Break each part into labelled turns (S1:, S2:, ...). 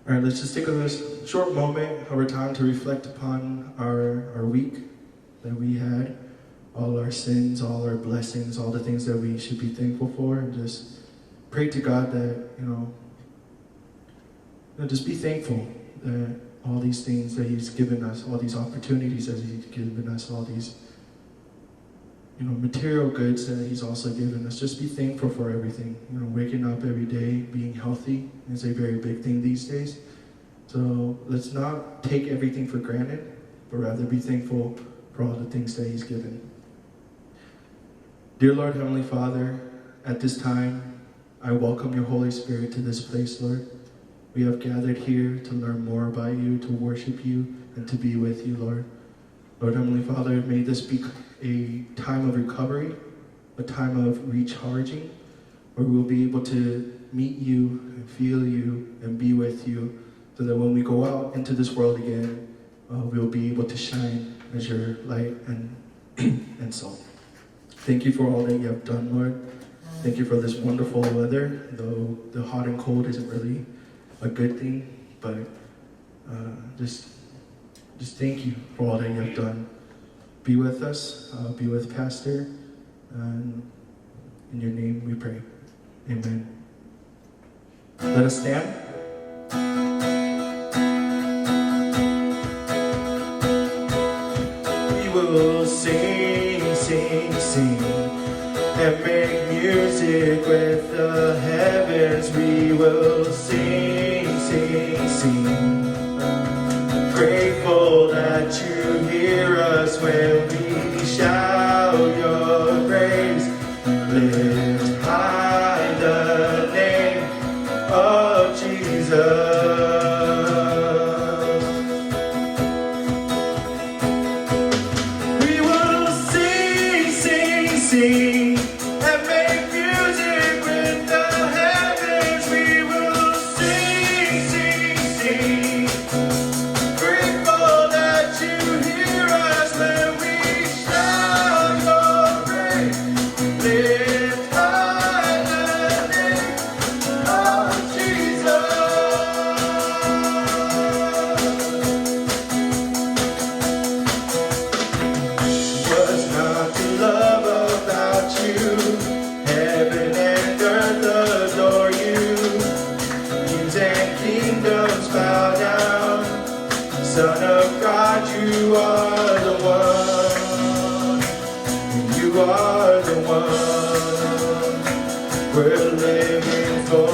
S1: All right, let's just take a short moment of our time to reflect upon our week that we had, all our sins, all our blessings, all the things that we should be thankful for, and just pray to God that, just be thankful that all these things that He's given us, all these opportunities that He's given us, all these, material goods that He's also given us. Just be thankful for everything. Waking up every day, being healthy is a very big thing these days. So let's not take everything for granted, but rather be thankful for all the things that He's given. Dear Lord, Heavenly Father, at this time, I welcome your Holy Spirit to this place, Lord. We have gathered here to learn more about you, to worship you, and to be with you, Lord. Lord, Heavenly Father, may this be a time of recovery, a time of recharging, where we'll be able to meet you and feel you and be with you, so that when we go out into this world again, we'll be able to shine as your light and salt. Thank you for all that you have done, Lord. Thank you for this wonderful weather, though the hot and cold isn't really a good thing, but just thank you for all that you have done. Be with us, be with Pastor, and in your name we pray. Amen. Let us stand. We will sing, sing, sing, and make music with the heavens. We will sing, sing, sing. Grateful that you hear us when we shout your praise. Lift high the name of Jesus. We will sing, sing, sing, and make music with the heavens. We will sing, sing, sing. Grateful that you hear us when we shout your praise. Lift high the name of Jesus. What's not to love about you? Heaven and earth adore you. Kings and kingdoms bow down. Son of God, you are the one. You are the one we're living for.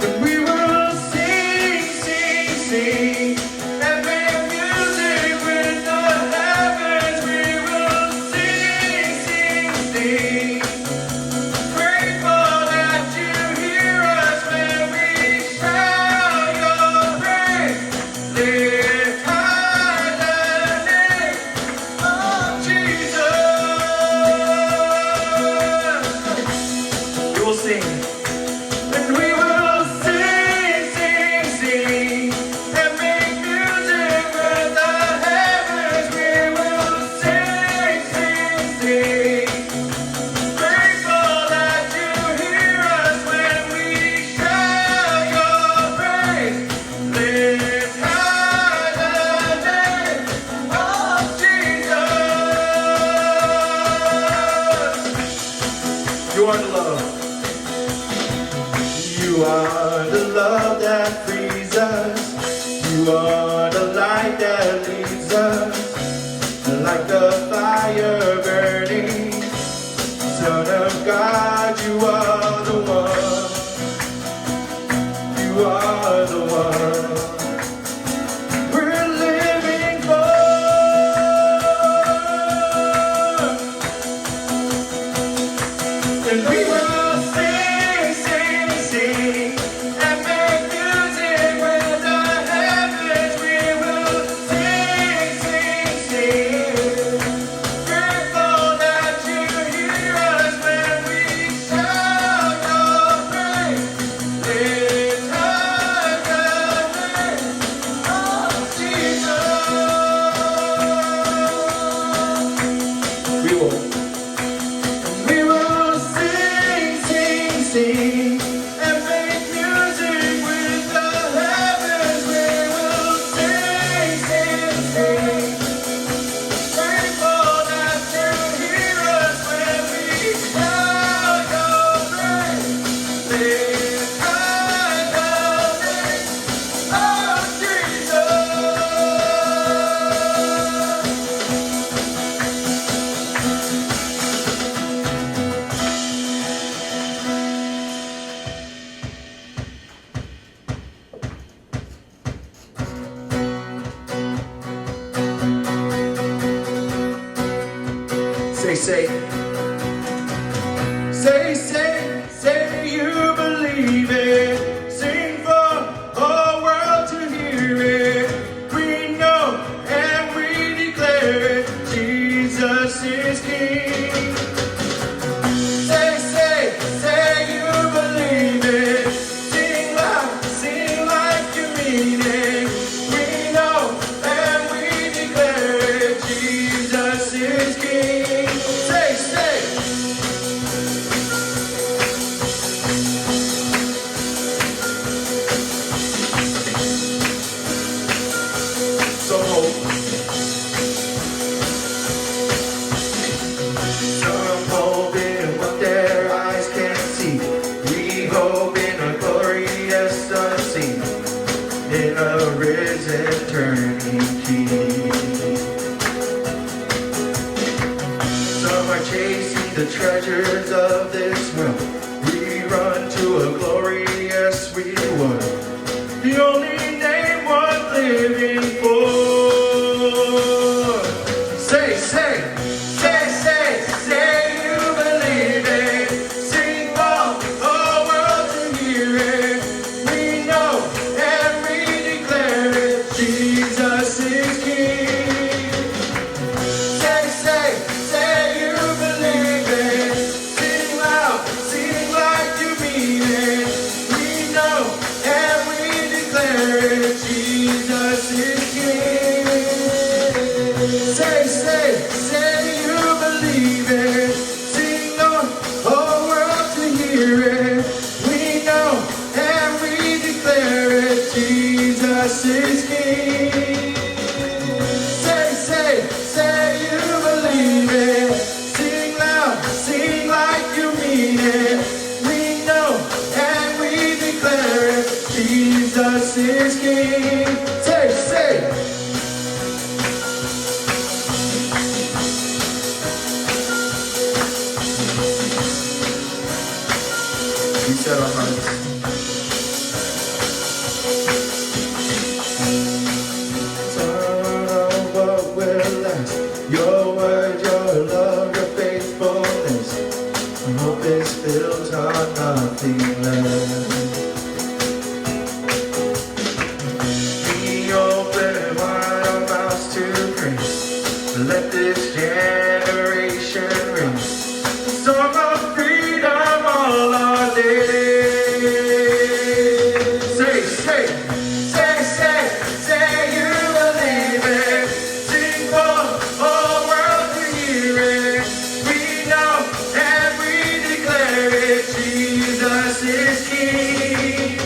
S1: And we will sing, sing, sing, and make music with the heavens. We will sing, sing, sing. Grateful that you hear us when we shout your praise. Lift high the name of Jesus. We will sing. And we will sing, sing, sing, and make music with the heavens. We will sing, sing, sing. Grateful that you hear us when we shout your praise. Lift high the name of Jesus. You are the love. You are the love that frees us. You are the light that leads us. Like the fire burning. Son of God, you are the one. You are the one we're living for. And we will sing, sing, sing, and make music with the heavens. We will sing, sing, sing. Say, you believe it. Sing for all world to hear it. We know and we declare it. Jesus is King. Say you believe it. Sing loud, sing like you mean it. We know and we declare it. Jesus is King. Say. Some hope in what their eyes can't see. We hope in a glorious unseen, in a risen turning King. Some are chasing the treasures of this world. We run to a glorious reward, the only name worth living for. Say you believe it. Sing for the world to hear it. We know and we declare it. Jesus is King. Say you believe it. Sing loud, sing like you mean it. We know and we declare it. Jesus is King. Say you believe it. Sing the whole world to hear it. We know and we declare it. Jesus is King. Say you believe it. Sing loud, sing like you mean it. We know and we declare it. Jesus is King. Say. We set our hearts. Son of what will last? Your word, your love, your faithfulness. Our hope is built on nothing less. We open wide our mouths to praise. Let this generation ring. Song of freedom all our days. Say you believe it. Sing for all world to hear it. We know and we declare it. Jesus is King.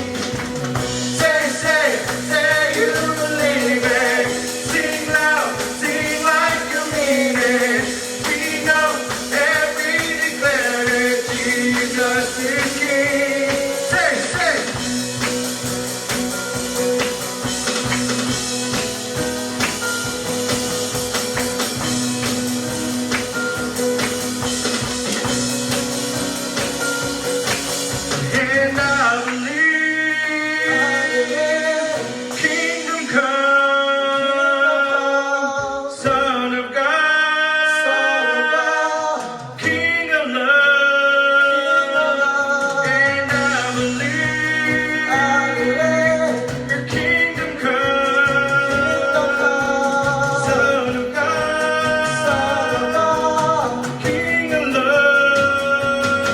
S1: Say you believe it. Sing loud, sing like you mean it. We know and we declare it. Jesus is King. Say. And I believe, kingdom come, Son of God, King of love. And I believe, your kingdom come, Son of God, King of love.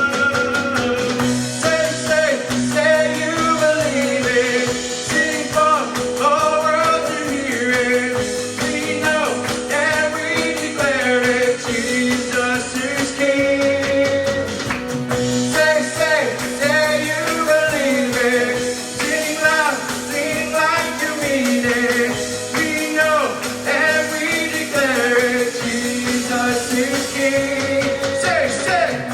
S1: Say you believe it. Sing for all world to hear it. We know and we declare it. Jesus is King. Say you believe it. Sing loud, sing like you mean it. We know and we declare it. Jesus is King. Say.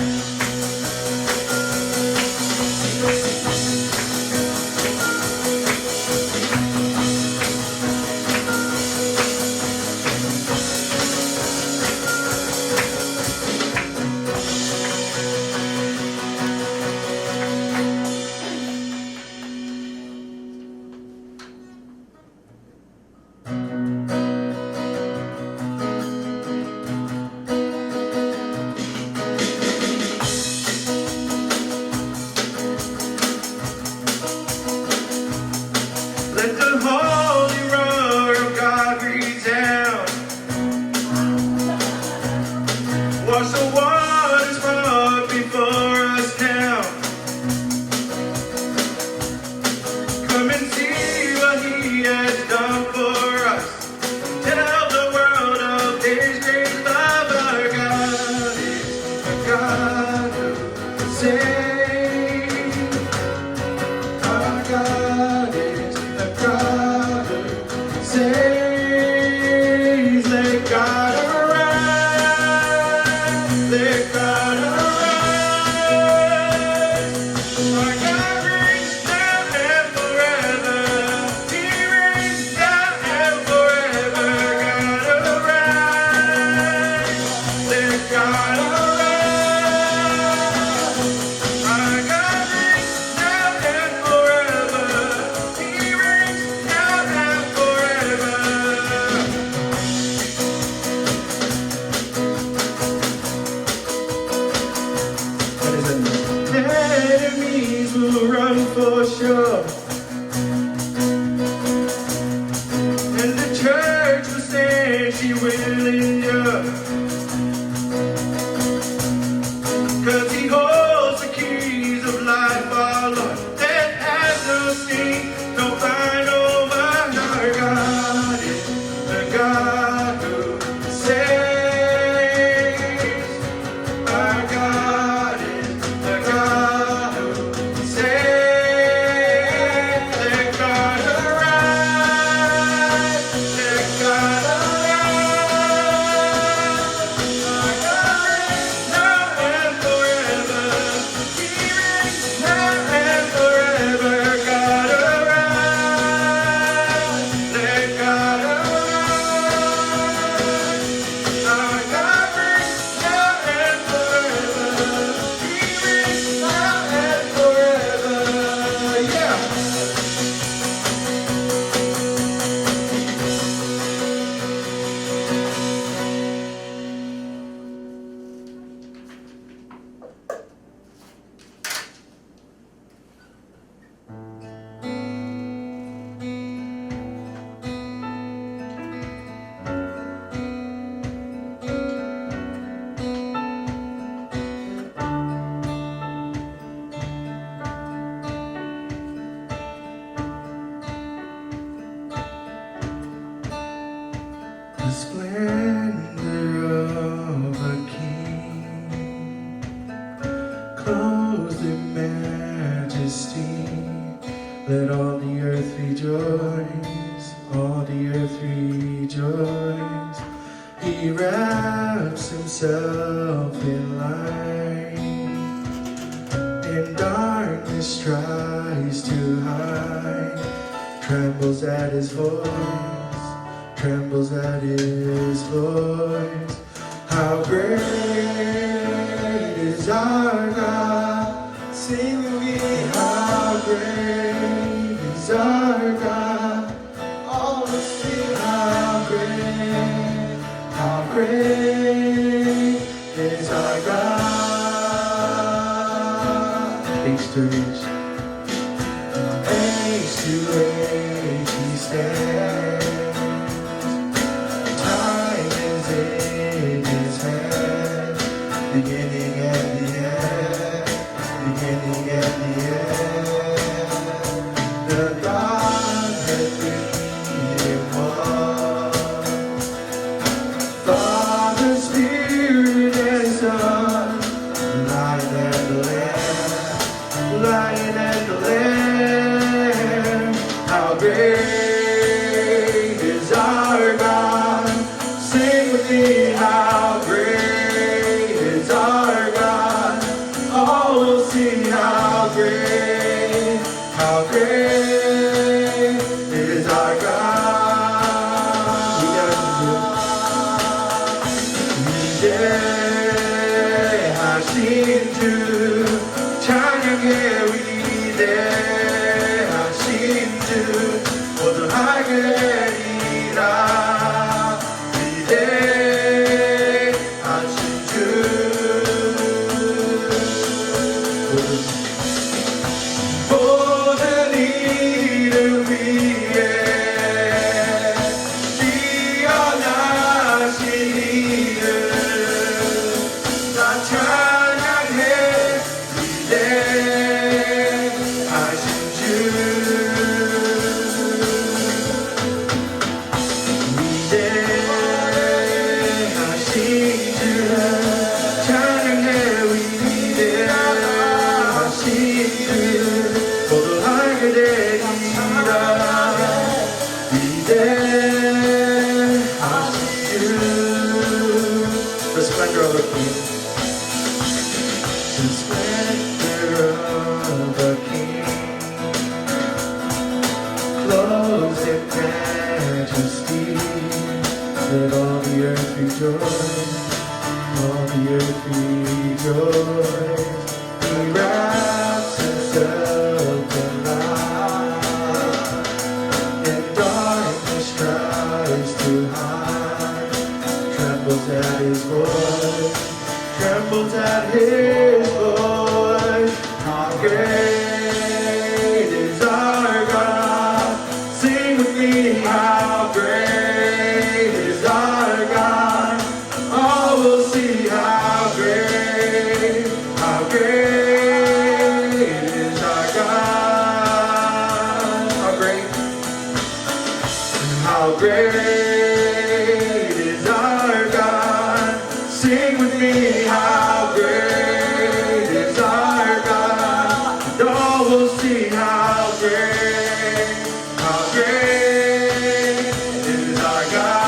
S1: So what is brought before us now? Come and see what he has done for us. Tell the world of his great love. Our God is a God who saves. Our God is a God who saves. Let God arise. Let God arise. Our God reigns now and forever. He reigns now and forever. God arise. Let God arise. Our God reigns now and forever. He reigns now and forever. Enemies will run for sure, and the church will stand, she will endure. 'Cause he holds the keys of life, our Lord, that has no sting, no fine over. Our God is the God who saves. Our God is the God who saves. Let God arise. Let God arise. Our God reigns now and forever. He reigns now and forever. God arise. Let God arise. Our God reigns now and forever. He reigns now and forever. Yeah. The splendor of a king, clothed in majesty. Let all the earth rejoice, all the earth rejoice. He wraps himself in light, and darkness tries to hide, trembles at his voice, trembles at his voice. How great is our God, sing with me. How great is our God, all will sing. How great is our God. Age to age, age to age he stands. Time is in his hand, beginning and the end, beginning and the end. The Godhead three in one, Father, Spirit, and Son, Lion and the Lamb, Lion and the Lamb. How great is our God, sing with me. How great is our God, all will sing. How great is our God. 이제 하신 주 찬양해. 위대하신 주 모두 하겠니라. 위대하신 주 모든 이름 위에 뛰어나신 이름 the splendor of the King, clothed in majesty. Let all the earth rejoice, all the earth rejoice. He wraps himself in light, and darkness tries to hide. Trembles at his voice, trembles at his voice. How great is our God? Sing with me, how great is our God? All will see how great is our God. How great, how great is our God? Sing with me, how great is our God? And all will see how great is our God.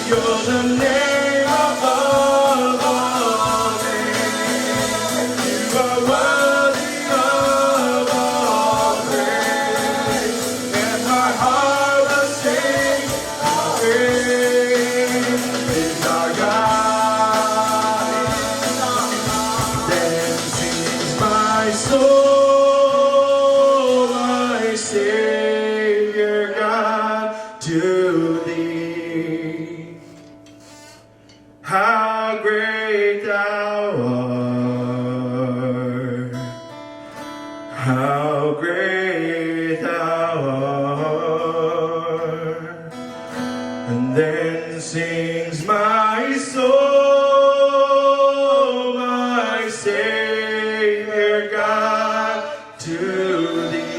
S1: You're the name above all names. You are worthy of all praise, and my heart will sing. How great is our God? Then sings my soul, my Savior God, to thee. How great thou art, how great thou art. And then sings my soul, my Savior God, to thee.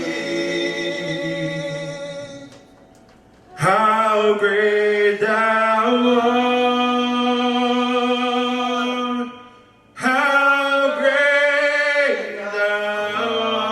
S1: How great thou art, how great thou art.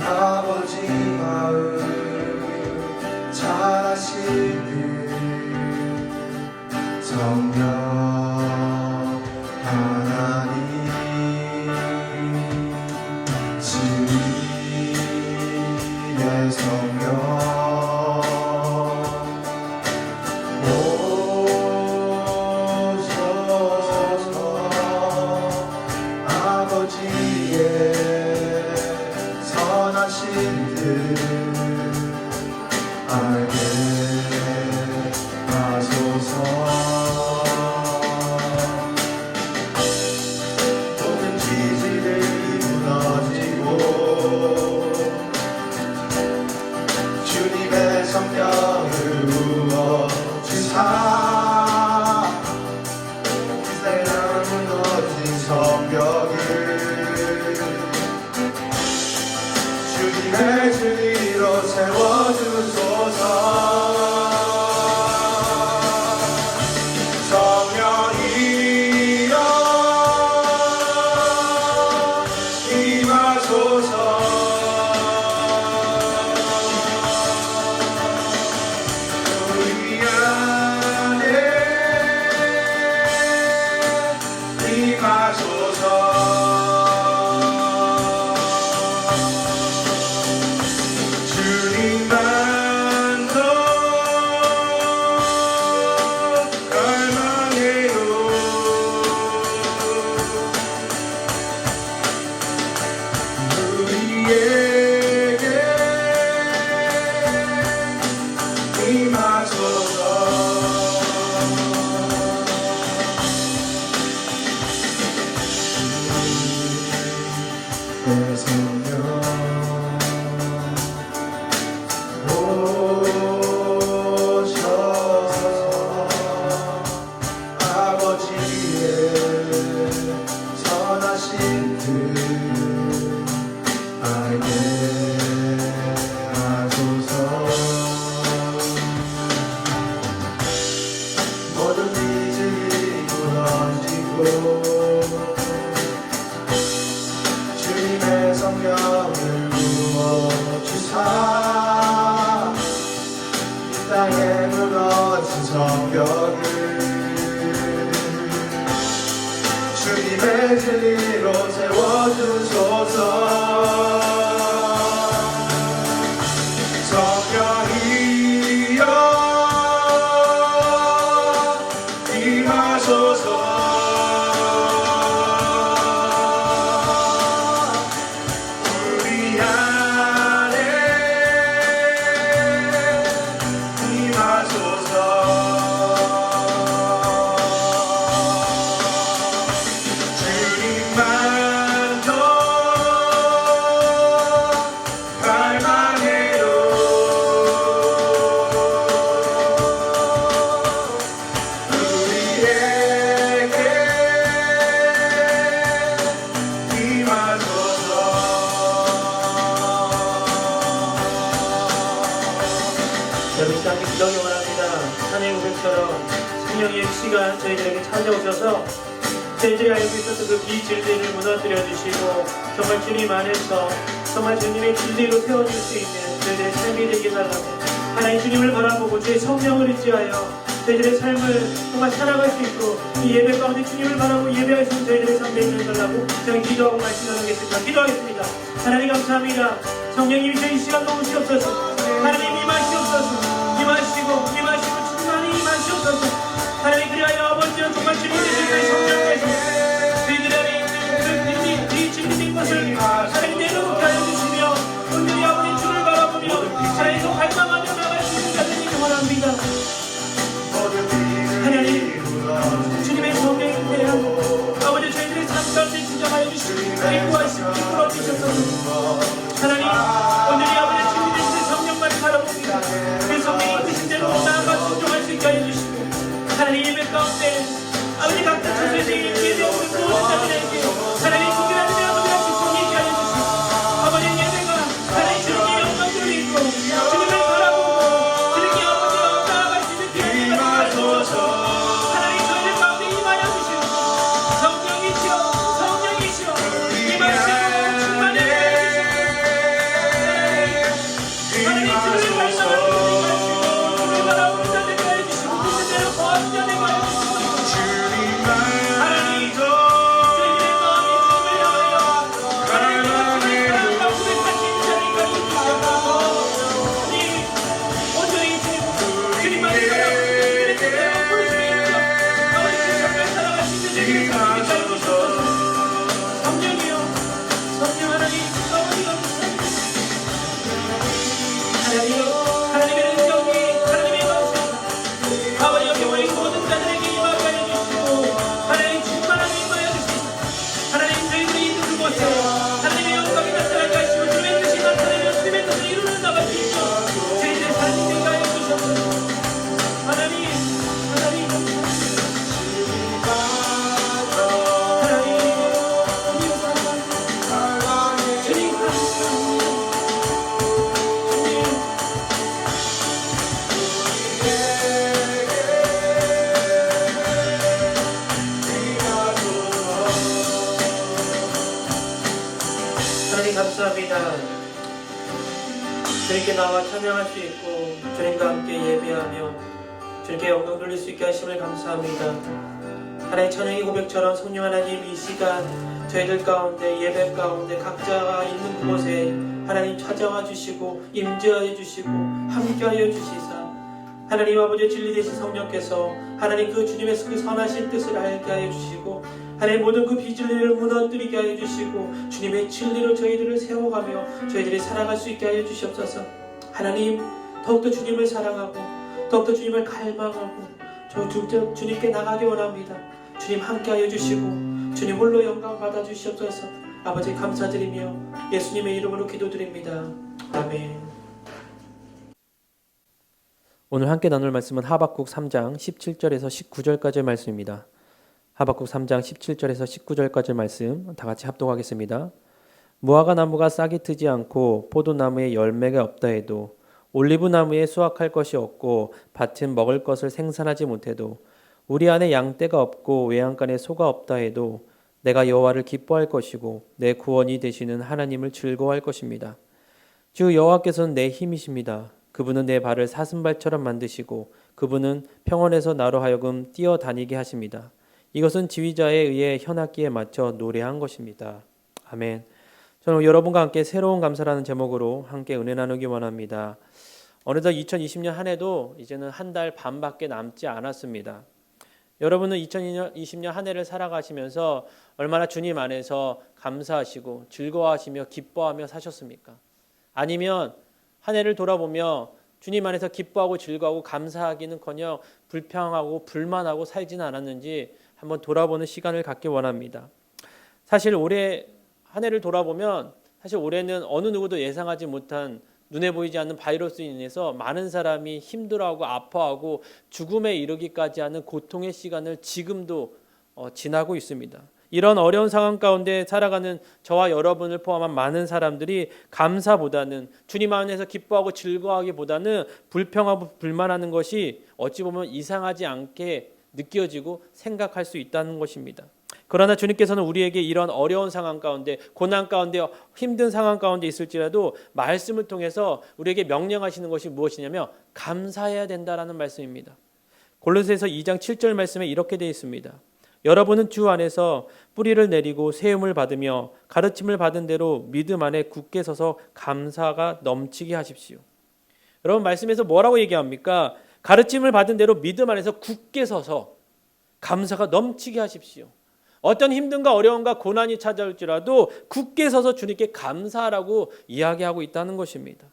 S1: 아버지 마음 잘하시는 성령 하나님, 진리의 성령 오소서. 아버지의 선하신 뜻 알게 하소서. 모든 지지들이 무너지고 주님의 성령을 부어주사. 이스라엘 무너진 성벽을 주님의 진리로 세워주소서. 성경을 주님의 진리로 채워주소서. 성령이여 임하소서. 우리 안에 임하소서. 주님만 더 갈망해요. 우리에게 임하소서.
S2: 여러분 이 땅에 기도하기 원합니다. 하나님 고백처럼 성령의 시간 저희들에게 찾아오셔서 저희들이 알고 있었던 그 비진리를 무너뜨려 주시고 정말 주님 안에서 정말 주님의 진리로 세워줄 수 있는 저희들의 삶이 되게 달라고 하나님 주님을 바라보고 주의 성령을 의지하여 저희들의 삶을 정말 살아갈 수 있고 이 예배 가운데 주님을 바라보고 예배할 수 있는 저희들의 삶 되게 달라고 저희 기도하고 말씀 나누겠습니다. 기도하겠습니다. 하나님 감사합니다. 성령님이 저희 시간 도우시옵소서. 하나님 임하시옵소서. 임하시고 주님 안에 임하시옵소서. 하나님 그리하여 아버지는 정말 주님의 성령께서 저희들 안에 있는 그 진리된 것을 하나님 내려놓게 하여 주시며 오늘이 아버지 주를 바라보며 하나님도 갈망하며 나갈 수 있는 자들이 원합니다. 하나님 주님의 성령에 대한 아버지 저희들의 삶 가운데 주장하여 주시고 이끌어 주셔서 하나님 오늘이 아버지 주님의 성령만 바라봅니다. 그 성령이 이끄신 대로 나아가 순종할 수 있게 하여 주시고 하나님 예배 가운데 아버지 각자 처소에서 예배 오는 모든 자들에게 하나님 구별하는 아버지가 축복하게 하여 주시고 아버지 예배가 하나님 주님의 영광 돌리고 주님을 바라보고 주님의 아버지와 나아갈 수 있는 기회를 주셔서 하나님 저희들 가운데 임하여 주시고 성령이시여 임하시고 충만히 하여 주시고 하나님 주를 발성하는 주를 바라보는 자들에게 하여 주시고 뜻대로 거하는 자들에게 하여 주시고 하나님 저희들의 마음이 주님을 향하여 하나님의 사랑과 고백할 수 있는 자리가 해주시옵소서. 온전히 주님만을 바라보고 주님의 뜻대로 부르심이 있어 아버지 주님을 살아갈 수 있는 저희들의 삶이 되게 하여 주시옵소서. 성령이여 성령 하나님 아버지가 하나님의 능력이 하나님의 말씀 아버지 여기 모인 모든 자들에게 임하게 하여 주시고 하나님 충만하게 임하여 주시고 하나님 저희들이 있는 그곳에 하나님의 영광이 나타나게 하시고 주님의 뜻이 나타나며 주님의 뜻을 이루는 나갈 수 있고 저희들의 삶이 되게 하여 주시옵소서. 하나님 주님 감사합니다. 하나님 감사합니다. 주님께 나와 찬양할 수 있고 주님과 함께 예배하며 주님께 영광 돌릴 수 있게 하심을 감사합니다. 하나님 찬양의 고백처럼 성령 하나님 이 시간 저희들 가운데 예배 가운데 각자가 있는 그곳에 하나님 찾아와 주시고 임재하여 주시고 함께하여 주시사 하나님 아버지 진리 되신 성령께서 하나님 그 주님의 그 선하신 뜻을 알게 하여 주시고 하나님 모든 그 비진리를 무너뜨리게 하여 주시고 주님의 진리로 저희들을 세워가며 저희들이 살아갈 수 있게 하여 주시옵소서. 하나님 더욱더 주님을 사랑하고 더욱더 주님을 갈망하고 주님께 나가기 원합니다. 주님 함께하여 주시고 주님 홀로 영광 받아 주시옵소서. 아버지 감사드리며 예수님의 이름으로 기도드립니다. 아멘.
S3: 오늘 함께 나눌 말씀은 하박국 3장 17절에서 19절까지의 말씀입니다. 하박국 3장 17절에서 19절까지의 말씀 다 같이 합독하겠습니다. 무화과 나무가 싹이 트지 않고 포도나무에 열매가 없다 해도 올리브나무에 수확할 것이 없고 밭은 먹을 것을 생산하지 못해도 우리 안에 양떼가 없고 외양간에 소가 없다 해도 내가 여호와를 기뻐할 것이고 내 구원이 되시는 하나님을 즐거워할 것입니다. 주 여호와께서는 내 힘이십니다. 그분은 내 발을 사슴발처럼 만드시고 그분은 평원에서 나로 하여금 뛰어다니게 하십니다. 이것은 지휘자에 의해 현악기에 맞춰 노래한 것입니다. 아멘. 저는 여러분과 함께 새로운 감사라는 제목으로 함께 은혜 나누기 원합니다. 어느덧 2020년 한 해도 이제는 한 달 반밖에 남지 않았습니다. 여러분은 2020년 한 해를 살아가시면서 얼마나 주님 안에서 감사하시고 즐거워하시며 기뻐하며 사셨습니까? 아니면 한 해를 돌아보며 주님 안에서 기뻐하고 즐거워하고 감사하기는커녕 불평하고 불만하고 살지는 않았는지 한번 돌아보는 시간을 갖기 원합니다. 사실 올해 한 해를 돌아보면 사실 올해는 어느 누구도 예상하지 못한 눈에 보이지 않는 바이러스로 인해서 많은 사람이 힘들어하고 아파하고 죽음에 이르기까지 하는 고통의 시간을 지금도 지나고 있습니다. 이런 어려운 상황 가운데 살아가는 저와 여러분을 포함한 많은 사람들이 감사보다는 주님 안에서 기뻐하고 즐거워하기보다는 불평하고 불만하는 것이 어찌 보면 이상하지 않게 느껴지고 생각할 수 있다는 것입니다. 그러나 주님께서는 우리에게 이런 어려운 상황 가운데 고난 가운데 힘든 상황 가운데 있을지라도 말씀을 통해서 우리에게 명령하시는 것이 무엇이냐면 감사해야 된다라는 말씀입니다. 골로새서 2장 7절 말씀에 이렇게 되어 있습니다. 여러분은 주 안에서 뿌리를 내리고 세움을 받으며 가르침을 받은 대로 믿음 안에 굳게 서서 감사가 넘치게 하십시오. 여러분 말씀에서 뭐라고 얘기합니까? 가르침을 받은 대로 믿음 안에서 굳게 서서 감사가 넘치게 하십시오. 어떤 힘든가 어려움과 고난이 찾아올지라도 굳게 서서 주님께 감사하라고 이야기하고 있다는 것입니다.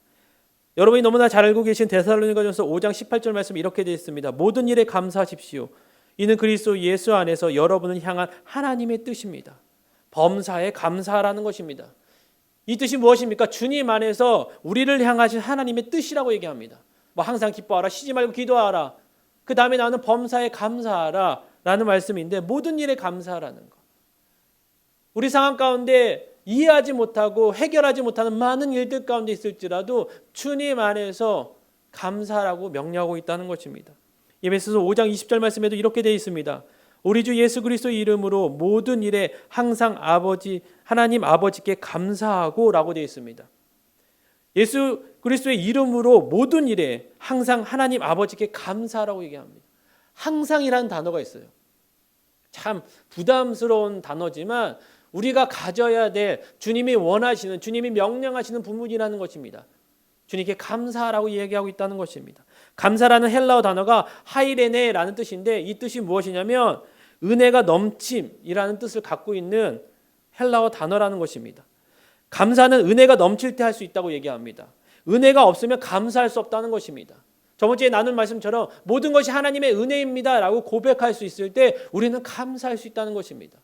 S3: 여러분이 너무나 잘 알고 계신 데살로니가전서 5장 18절 말씀 이렇게 되어 있습니다. 모든 일에 감사하십시오. 이는 그리스도 예수 안에서 여러분을 향한 하나님의 뜻입니다. 범사에 감사하라는 것입니다. 이 뜻이 무엇입니까? 주님 안에서 우리를 향하신 하나님의 뜻이라고 얘기합니다. 뭐 항상 기뻐하라, 쉬지 말고 기도하라. 그 다음에 나는 범사에 감사하라 라는 말씀인데 모든 일에 감사하라는 것. 우리 상황 가운데 이해하지 못하고 해결하지 못하는 많은 일들 가운데 있을지라도 주님 안에서 감사하라고 명령하고 있다는 것입니다. 에베소서 5장 20절 말씀에도 이렇게 되어 있습니다. 우리 주 예수 그리스도의 이름으로 모든 일에 항상 하나님 아버지께 감사하고 라고 되어 있습니다. 예수 그리스도의 이름으로 모든 일에 항상 하나님 아버지께 감사하라고 얘기합니다. 항상이라는 단어가 있어요. 참 부담스러운 단어지만 우리가 가져야 될 주님이 원하시는 주님이 명령하시는 부분이라는 것입니다. 주님께 감사하라고 얘기하고 있다는 것입니다. 감사라는 헬라어 단어가 하이레네라는 뜻인데 이 뜻이 무엇이냐면 은혜가 넘침이라는 뜻을 갖고 있는 헬라어 단어라는 것입니다. 감사는 은혜가 넘칠 때 할 수 있다고 얘기합니다. 은혜가 없으면 감사할 수 없다는 것입니다. 저번주에 나눈 말씀처럼 모든 것이 하나님의 은혜입니다 라고 고백할 수 있을 때 우리는 감사할 수 있다는 것입니다.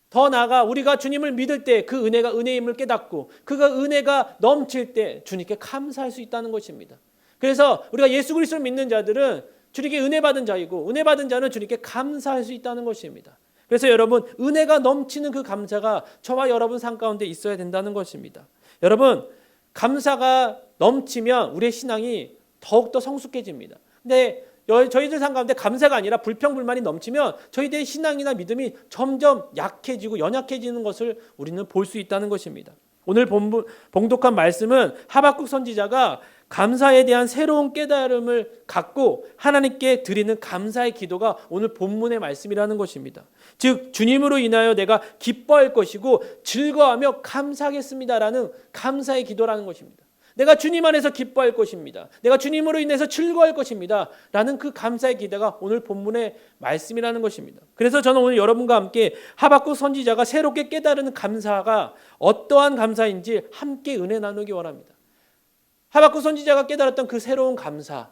S3: 더 나아가 우리가 주님을 믿을 때 그 은혜가 은혜임을 깨닫고 그가 은혜가 넘칠 때 주님께 감사할 수 있다는 것입니다. 그래서 우리가 예수 그리스도를 믿는 자들은 주님께 은혜 받은 자이고 은혜 받은 자는 주님께 감사할 수 있다는 것입니다. 그래서 여러분 은혜가 넘치는 그 감사가 저와 여러분 삶 가운데 있어야 된다는 것입니다. 여러분 감사가 넘치면 우리의 신앙이 더욱더 성숙해집니다. 근데 저희들 삶 가운데 감사가 아니라 불평불만이 넘치면 저희들의 신앙이나 믿음이 점점 약해지고 연약해지는 것을 우리는 볼 수 있다는 것입니다. 오늘 봉독한 말씀은 하박국 선지자가 감사에 대한 새로운 깨달음을 갖고 하나님께 드리는 감사의 기도가 오늘 본문의 말씀이라는 것입니다. 즉 주님으로 인하여 내가 기뻐할 것이고 즐거워하며 감사하겠습니다라는 감사의 기도라는 것입니다. 내가 주님 안에서 기뻐할 것입니다. 내가 주님으로 인해서 즐거워할 것입니다. 라는 그 감사의 기대가 오늘 본문의 말씀이라는 것입니다. 그래서 저는 오늘 여러분과 함께 하박국 선지자가 새롭게 깨달은 감사가 어떠한 감사인지 함께 은혜 나누기 원합니다. 하박국 선지자가 깨달았던 그 새로운 감사,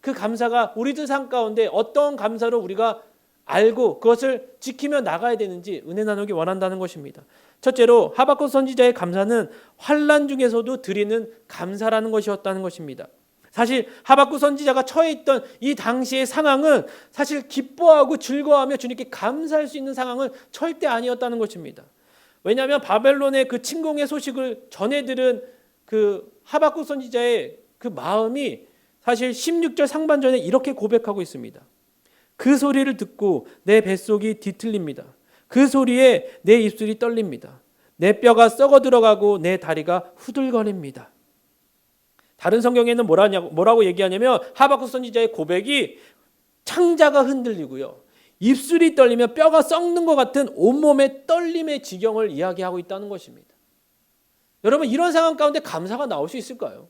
S3: 그 감사가 우리들 삶 가운데 어떤 감사로 우리가 알고 그것을 지키며 나가야 되는지 은혜 나누기 원한다는 것입니다. 첫째로 하박국 선지자의 감사는 환난 중에서도 드리는 감사라는 것이었다는 것입니다. 사실 하박국 선지자가 처해 있던 이 당시의 상황은 사실 기뻐하고 즐거워하며 주님께 감사할 수 있는 상황은 절대 아니었다는 것입니다. 왜냐하면 바벨론의 그 침공의 소식을 전해 들은 그 하박국 선지자의 그 마음이 사실 16절 상반전에 이렇게 고백하고 있습니다. 그 소리를 듣고 내 뱃속이 뒤틀립니다. 그 소리에 내 입술이 떨립니다. 내 뼈가 썩어 들어가고 내 다리가 후들거립니다. 다른 성경에는 뭐라고 얘기하냐면 하박국 선지자의 고백이 창자가 흔들리고요, 입술이 떨리며 뼈가 썩는 것 같은 온몸의 떨림의 지경을 이야기하고 있다는 것입니다. 여러분, 이런 상황 가운데 감사가 나올 수 있을까요?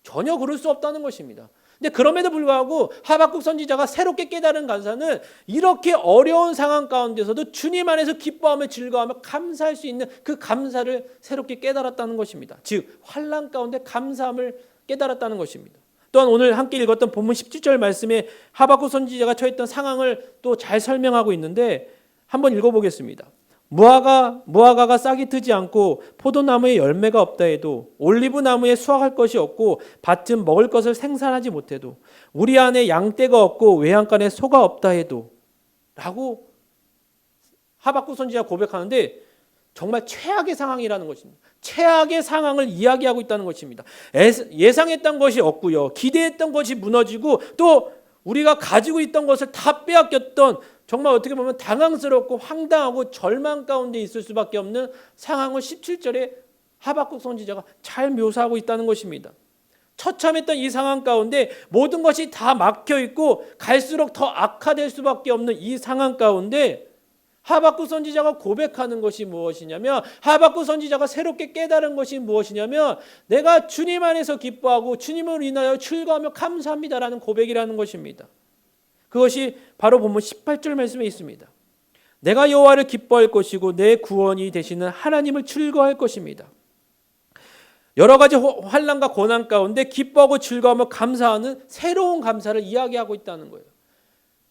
S3: 전혀 그럴 수 없다는 것입니다. 근데 그럼에도 불구하고 하박국 선지자가 새롭게 깨달은 감사는 이렇게 어려운 상황 가운데서도 주님 안에서 기뻐하며 즐거워하며 감사할 수 있는 그 감사를 새롭게 깨달았다는 것입니다. 즉 환난 가운데 감사함을 깨달았다는 것입니다. 또한 오늘 함께 읽었던 본문 17절 말씀에 하박국 선지자가 처했던 상황을 또 잘 설명하고 있는데 한번 읽어보겠습니다. 무화과가 싹이 트지 않고 포도나무에 열매가 없다 해도 올리브나무에 수확할 것이 없고 밭은 먹을 것을 생산하지 못해도 우리 안에 양떼가 없고 외양간에 소가 없다 해도 라고 하박국 선지자가 고백하는데 정말 최악의 상황이라는 것입니다. 최악의 상황을 이야기하고 있다는 것입니다. 예상했던 것이 없고요, 기대했던 것이 무너지고 또 우리가 가지고 있던 것을 다 빼앗겼던 정말 어떻게 보면 당황스럽고 황당하고 절망 가운데 있을 수밖에 없는 상황을 17절에 하박국 선지자가 잘 묘사하고 있다는 것입니다. 처참했던 이 상황 가운데 모든 것이 다 막혀 있고 갈수록 더 악화될 수밖에 없는 이 상황 가운데 하박국 선지자가 고백하는 것이 무엇이냐면, 하박국 선지자가 새롭게 깨달은 것이 무엇이냐면 내가 주님 안에서 기뻐하고 주님을 인하여 즐거워하며 감사합니다라는 고백이라는 것입니다. 그것이 바로 본문 18절 말씀에 있습니다. 내가 여호와를 기뻐할 것이고 내 구원이 되시는 하나님을 즐거워할 것입니다. 여러 가지 환난과 고난 가운데 기뻐하고 즐거워하며 감사하는 새로운 감사를 이야기하고 있다는 거예요.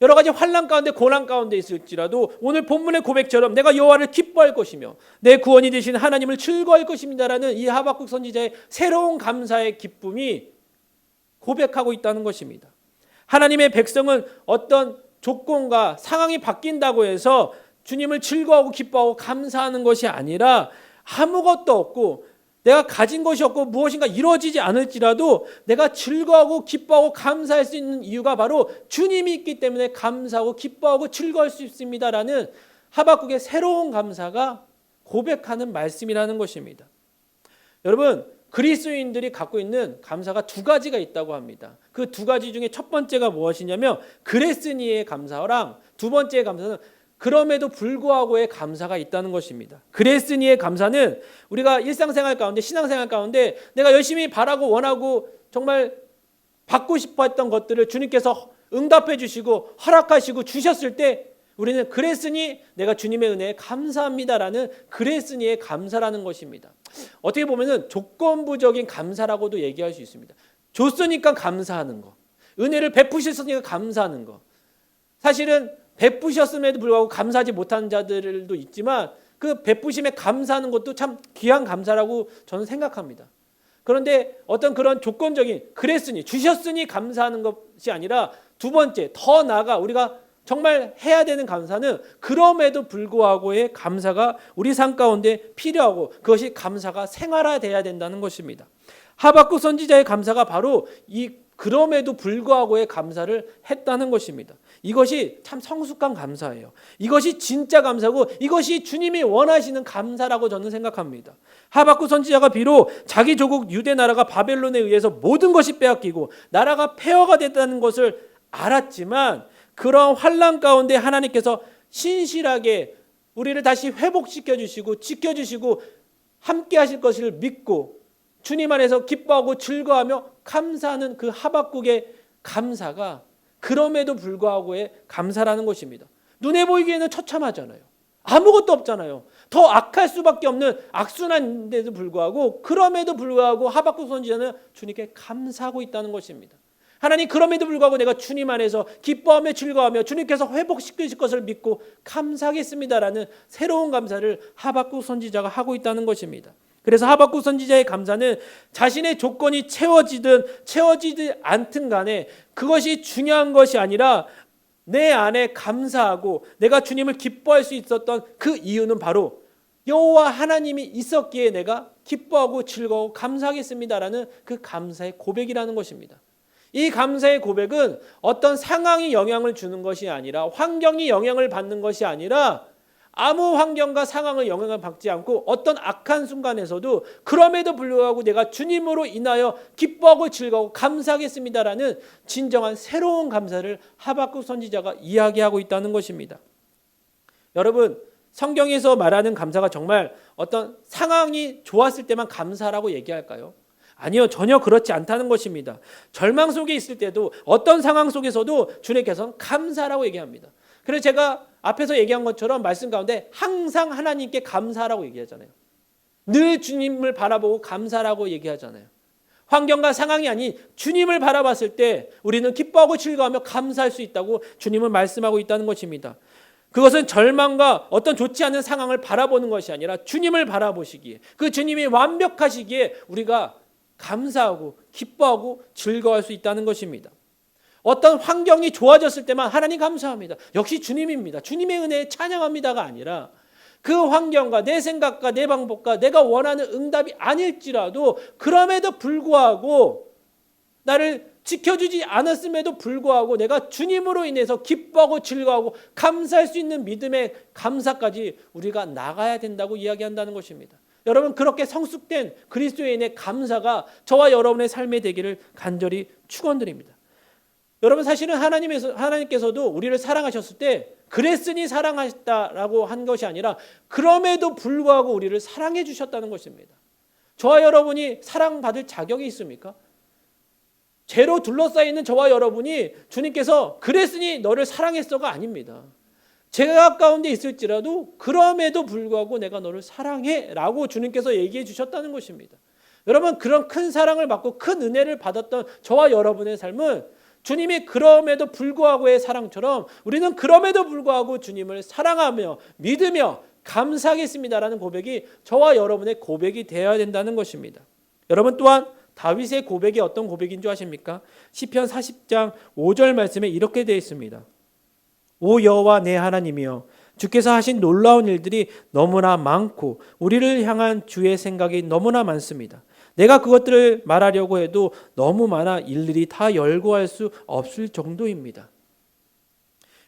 S3: 여러 가지 환난 가운데 고난 가운데 있을지라도 오늘 본문의 고백처럼 내가 여호와를 기뻐할 것이며 내 구원이 되신 하나님을 즐거워할 것입니다라는 이 하박국 선지자의 새로운 감사의 기쁨이 고백하고 있다는 것입니다. 하나님의 백성은 어떤 조건과 상황이 바뀐다고 해서 주님을 즐거워하고 기뻐하고 감사하는 것이 아니라 아무것도 없고 내가 가진 것이 없고 무엇인가 이루어지지 않을지라도 내가 즐거워하고 기뻐하고 감사할 수 있는 이유가 바로 주님이 있기 때문에 감사하고 기뻐하고 즐거워할 수 있습니다라는 하박국의 새로운 감사가 고백하는 말씀이라는 것입니다. 여러분, 그리스도인들이 갖고 있는 감사가 두 가지가 있다고 합니다. 그 두 가지 중에 첫 번째가 무엇이냐면 그레스니의 감사랑 두 번째의 감사는 그럼에도 불구하고의 감사가 있다는 것입니다. 그레스니의 감사는 우리가 일상생활 가운데, 신앙생활 가운데 내가 열심히 바라고 원하고 정말 받고 싶어 했던 것들을 주님께서 응답해 주시고 허락하시고 주셨을 때 우리는 그레스니 내가 주님의 은혜에 감사합니다라는 그레스니의 감사라는 것입니다. 어떻게 보면 조건부적인 감사라고도 얘기할 수 있습니다. 줬으니까 감사하는 거, 은혜를 베푸셨으니까 감사하는 거. 사실은 베푸셨음에도 불구하고 감사하지 못하는 자들도 있지만 그 베푸심에 감사하는 것도 참 귀한 감사라고 저는 생각합니다. 그런데 어떤 그런 조건적인 그랬으니 주셨으니 감사하는 것이 아니라 두 번째 더 나아가 우리가 정말 해야 되는 감사는 그럼에도 불구하고의 감사가 우리 삶 가운데 필요하고 그것이 감사가 생활화돼야 된다는 것입니다. 하박국 선지자의 감사가 바로 이 그럼에도 불구하고의 감사를 했다는 것입니다. 이것이 참 성숙한 감사예요. 이것이 진짜 감사고 이것이 주님이 원하시는 감사라고 저는 생각합니다. 하박국 선지자가 비록 자기 조국 유대 나라가 바벨론에 의해서 모든 것이 빼앗기고 나라가 폐허가 됐다는 것을 알았지만 그런 환난 가운데 하나님께서 신실하게 우리를 다시 회복시켜 주시고 지켜주시고 함께 하실 것을 믿고 주님 안에서 기뻐하고 즐거워하며 감사하는 그 하박국의 감사가 그럼에도 불구하고의 감사라는 것입니다. 눈에 보이기에는 처참하잖아요. 아무것도 없잖아요. 더 악할 수밖에 없는 악순환인데도 불구하고 그럼에도 불구하고 하박국 선지자는 주님께 감사하고 있다는 것입니다. 하나님, 그럼에도 불구하고 내가 주님 안에서 기뻐하며 즐거워하며 주님께서 회복시키실 것을 믿고 감사하겠습니다라는 새로운 감사를 하박국 선지자가 하고 있다는 것입니다. 그래서 하박국 선지자의 감사는 자신의 조건이 채워지든 채워지지 않든 간에 그것이 중요한 것이 아니라 내 안에 감사하고 내가 주님을 기뻐할 수 있었던 그 이유는 바로 여호와 하나님이 있었기에 내가 기뻐하고 즐거워 감사하겠습니다라는 그 감사의 고백이라는 것입니다. 이 감사의 고백은 어떤 상황이 영향을 주는 것이 아니라 환경이 영향을 받는 것이 아니라 아무 환경과 상황의 영향을 받지 않고 어떤 악한 순간에서도 그럼에도 불구하고 내가 주님으로 인하여 기뻐하고 즐거워 감사하겠습니다라는 진정한 새로운 감사를 하박국 선지자가 이야기하고 있다는 것입니다. 여러분, 성경에서 말하는 감사가 정말 어떤 상황이 좋았을 때만 감사라고 얘기할까요? 아니요, 전혀 그렇지 않다는 것입니다. 절망 속에 있을 때도 어떤 상황 속에서도 주님께서는 감사라고 얘기합니다. 그래서 제가 앞에서 얘기한 것처럼 말씀 가운데 항상 하나님께 감사라고 얘기하잖아요. 늘 주님을 바라보고 감사라고 얘기하잖아요. 환경과 상황이 아닌 주님을 바라봤을 때 우리는 기뻐하고 즐거워하며 감사할 수 있다고 주님은 말씀하고 있다는 것입니다. 그것은 절망과 어떤 좋지 않은 상황을 바라보는 것이 아니라 주님을 바라보시기에, 그 주님이 완벽하시기에 우리가 감사하고 기뻐하고 즐거워할 수 있다는 것입니다. 어떤 환경이 좋아졌을 때만 하나님 감사합니다. 역시 주님입니다. 주님의 은혜에 찬양합니다가 아니라 그 환경과 내 생각과 내 방법과 내가 원하는 응답이 아닐지라도 그럼에도 불구하고 나를 지켜주지 않았음에도 불구하고 내가 주님으로 인해서 기뻐하고 즐거워하고 감사할 수 있는 믿음의 감사까지 우리가 나가야 된다고 이야기한다는 것입니다. 여러분, 그렇게 성숙된 그리스도인의 감사가 저와 여러분의 삶에 되기를 간절히 축원드립니다. 여러분, 사실은 하나님께서도 우리를 사랑하셨을 때 그랬으니 사랑하셨다라고 한 것이 아니라 그럼에도 불구하고 우리를 사랑해 주셨다는 것입니다. 저와 여러분이 사랑받을 자격이 있습니까? 죄로 둘러싸이는 저와 여러분이 주님께서 그랬으니 너를 사랑했어가 아닙니다. 죄악 가운데 있을지라도 그럼에도 불구하고 내가 너를 사랑해 라고 주님께서 얘기해 주셨다는 것입니다. 여러분, 그런 큰 사랑을 받고 큰 은혜를 받았던 저와 여러분의 삶은 주님이 그럼에도 불구하고의 사랑처럼 우리는 그럼에도 불구하고 주님을 사랑하며 믿으며 감사하겠습니다라는 고백이 저와 여러분의 고백이 되어야 된다는 것입니다. 여러분, 또한 다윗의 고백이 어떤 고백인 줄 아십니까? 시편 40장 5절 말씀에 이렇게 되어 있습니다. 오 여호와 내 하나님이여, 주께서 하신 놀라운 일들이 너무나 많고 우리를 향한 주의 생각이 너무나 많습니다. 내가 그것들을 말하려고 해도 너무 많아 일일이 다 열거할 수 없을 정도입니다.